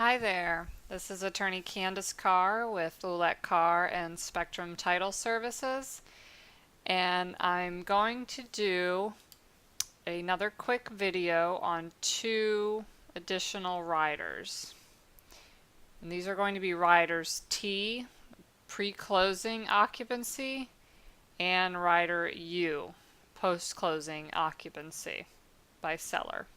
Hi there. This is attorney Candice Carr with Ouellette Carr and Spectrum Title Services, and I'm going to do another quick video on two additional riders. And these are going to be riders T, pre-closing occupancy, and rider U, post-closing occupancy by seller.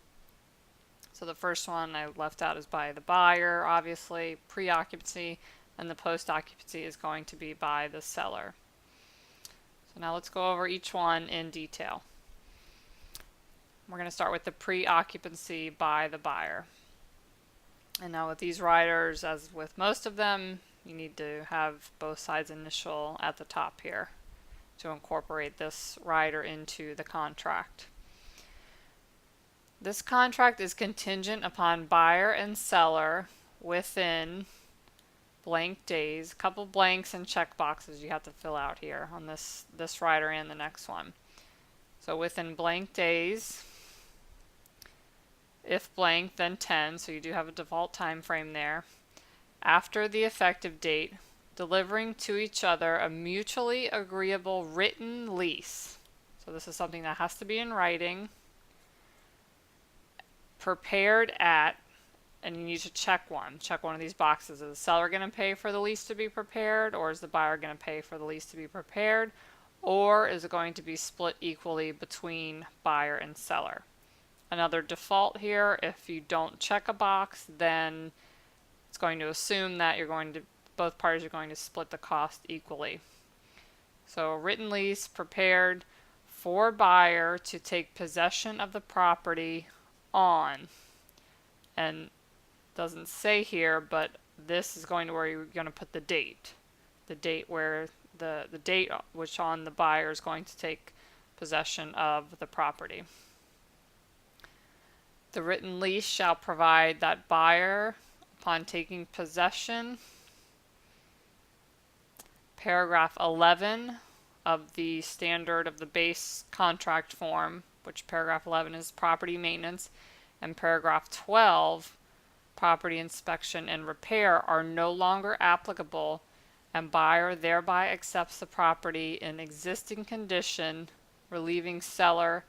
So the first one I left out is by the buyer, obviously, pre-occupancy, and the post-occupancy is going to be by the seller. So now let's go over each one in detail. We're going to start with the pre-occupancy by the buyer. And now with these riders, as with most of them, you need to have both sides initial at the top here to incorporate this rider into the contract. This contract is contingent upon buyer and seller within blank days. A couple blanks and check boxes you have to fill out here on this rider and the next one. So within blank days, if blank, then 10, so you do have a default time frame there. After the effective date, delivering to each other a mutually agreeable written lease. So this is something that has to be in writing. Prepared at, and you need to check one of these boxes. Is the seller going to pay for the lease to be prepared, or is the buyer going to pay for the lease to be prepared, or is it going to be split equally between buyer and seller? Another default here, if you don't check a box, then it's going to assume that both parties are going to split the cost equally. So a written lease prepared for buyer to take possession of the property on, and doesn't say here, but this is going to where you're going to put the date where the date which on the buyer is going to take possession of the property. The written lease shall provide that buyer, upon taking possession, paragraph 11 of the standard of the base contract form, which paragraph 11 is property maintenance, and paragraph 12, property inspection and repair, are no longer applicable, and buyer thereby accepts the property in existing condition, relieving seller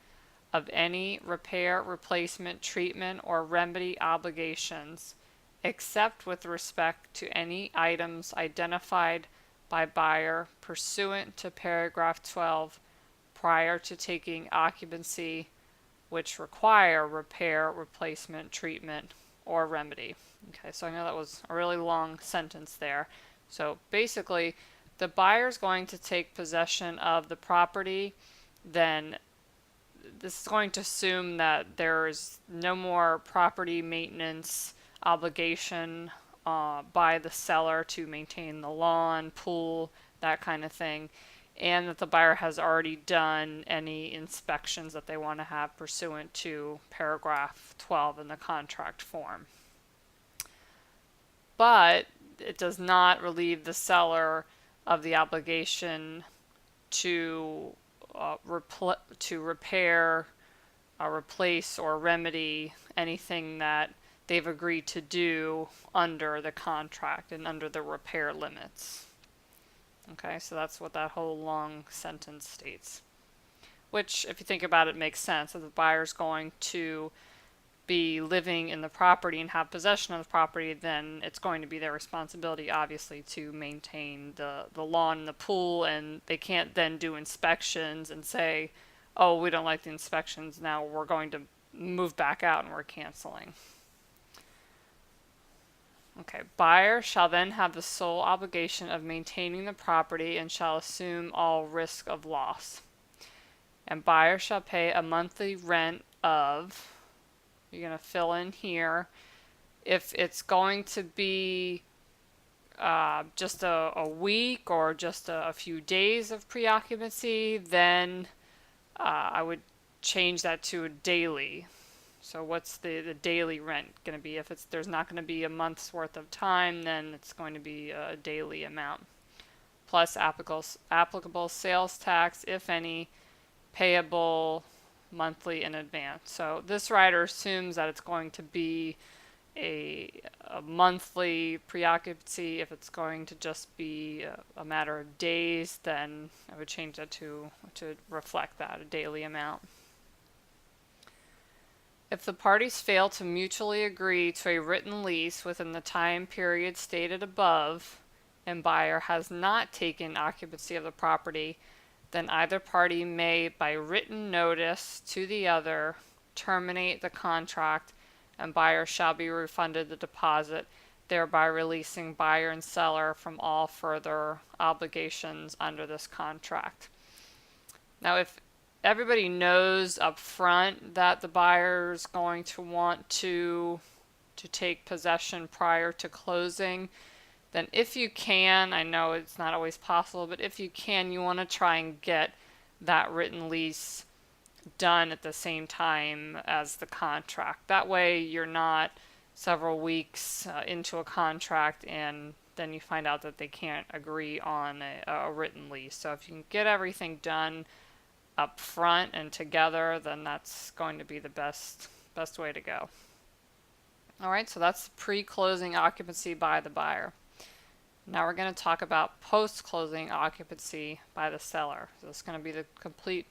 of any repair, replacement, treatment, or remedy obligations, except with respect to any items identified by buyer pursuant to paragraph 12 prior to taking occupancy, which require repair, replacement, treatment, or remedy. Okay, so I know that was a really long sentence there. So basically, the buyer is going to take possession of the property, then this is going to assume that there is no more property maintenance obligation by the seller to maintain the lawn, pool, that kind of thing, and that the buyer has already done any inspections that they want to have pursuant to paragraph 12 in the contract form. But it does not relieve the seller of the obligation to repair, replace, or remedy anything that they've agreed to do under the contract and under the repair limits. Okay, so that's what that whole long sentence states. Which, if you think about it, makes sense. If the buyer's going to be living in the property and have possession of the property, then it's going to be their responsibility, obviously, to maintain the lawn and the pool, and they can't then do inspections and say, oh, we don't like the inspections, now we're going to move back out and we're canceling. Okay, buyer shall then have the sole obligation of maintaining the property and shall assume all risk of loss. And buyer shall pay a monthly rent of, you're going to fill in here, if it's going to be just a week or just a few days of pre-occupancy, then I would change that to a daily. So what's the daily rent going to be? If there's not going to be a month's worth of time, then it's going to be a daily amount. Plus applicable sales tax, if any, payable monthly in advance. So this rider assumes that it's going to be a monthly pre-occupancy. If it's going to just be a matter of days, then I would change that to reflect that, a daily amount. If the parties fail to mutually agree to a written lease within the time period stated above, and buyer has not taken occupancy of the property, then either party may, by written notice to the other, terminate the contract, and buyer shall be refunded the deposit, thereby releasing buyer and seller from all further obligations under this contract. Now, if everybody knows up front that the buyer is going to want to take possession prior to closing, then if you can, I know it's not always possible, but if you can, you want to try and get that written lease done at the same time as the contract. That way you're not several weeks into a contract and then you find out that they can't agree on a written lease. So if you can get everything done up front and together, then that's going to be the best way to go. Alright, so that's pre-closing occupancy by the buyer. Now we're going to talk about post-closing occupancy by the seller. So it's going to be the complete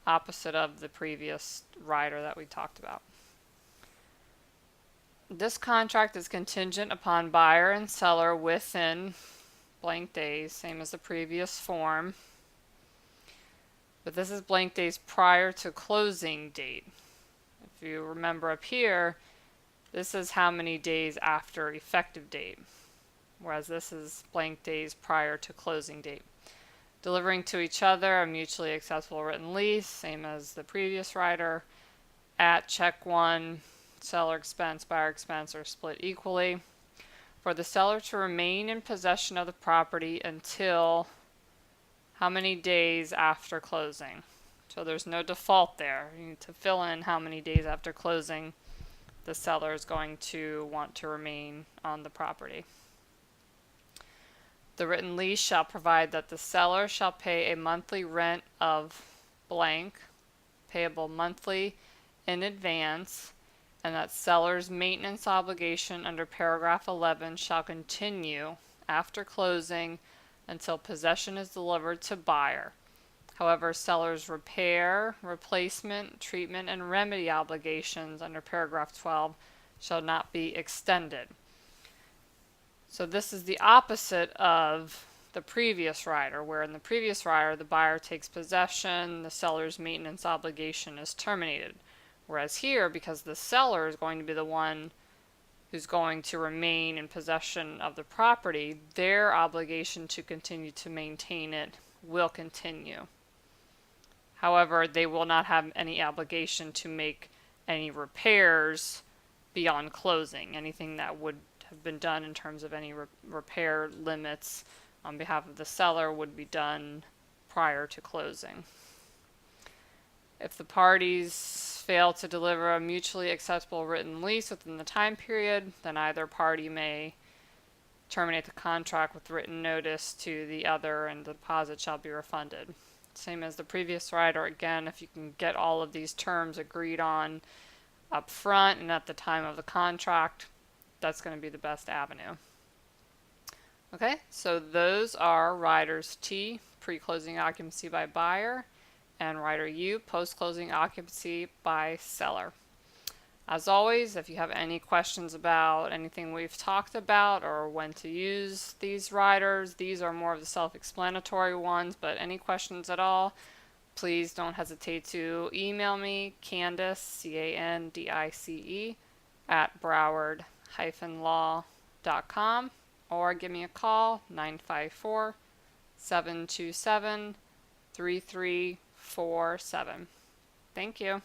opposite of the previous rider that we talked about. This contract is contingent upon buyer and seller within blank days, same as the previous form. But this is blank days prior to closing date. If you remember up here, this is how many days after effective date, whereas this is blank days prior to closing date. Delivering to each other a mutually acceptable written lease, same as the previous rider. At check one, seller expense, buyer expense are split equally. For the seller to remain in possession of the property until how many days after closing? So there's no default there. You need to fill in how many days after closing the seller is going to want to remain on the property. The written lease shall provide that the seller shall pay a monthly rent of blank, payable monthly in advance, and that seller's maintenance obligation under paragraph 11 shall continue after closing until possession is delivered to buyer. However, seller's repair, replacement, treatment, and remedy obligations under paragraph 12 shall not be extended. So this is the opposite of the previous rider, where in the previous rider the buyer takes possession, the seller's maintenance obligation is terminated. Whereas here, because the seller is going to be the one who's going to remain in possession of the property, their obligation to continue to maintain it will continue. However, they will not have any obligation to make any repairs beyond closing. Anything that would have been done in terms of any repair limits on behalf of the seller would be done prior to closing. If the parties fail to deliver a mutually acceptable written lease within the time period, then either party may terminate the contract with written notice to the other and the deposit shall be refunded. Same as the previous rider, again, if you can get all of these terms agreed on up front and at the time of the contract, that's going to be the best avenue. Okay, so those are riders T, pre-closing occupancy by buyer, and rider U, post-closing occupancy by seller. As always, if you have any questions about anything we've talked about or when to use these riders, these are more of the self-explanatory ones, but any questions at all, please don't hesitate to email me, Candice, C-A-N-D-I-C-E, at broward-law.com, or give me a call, 954-727-3347. Thank you.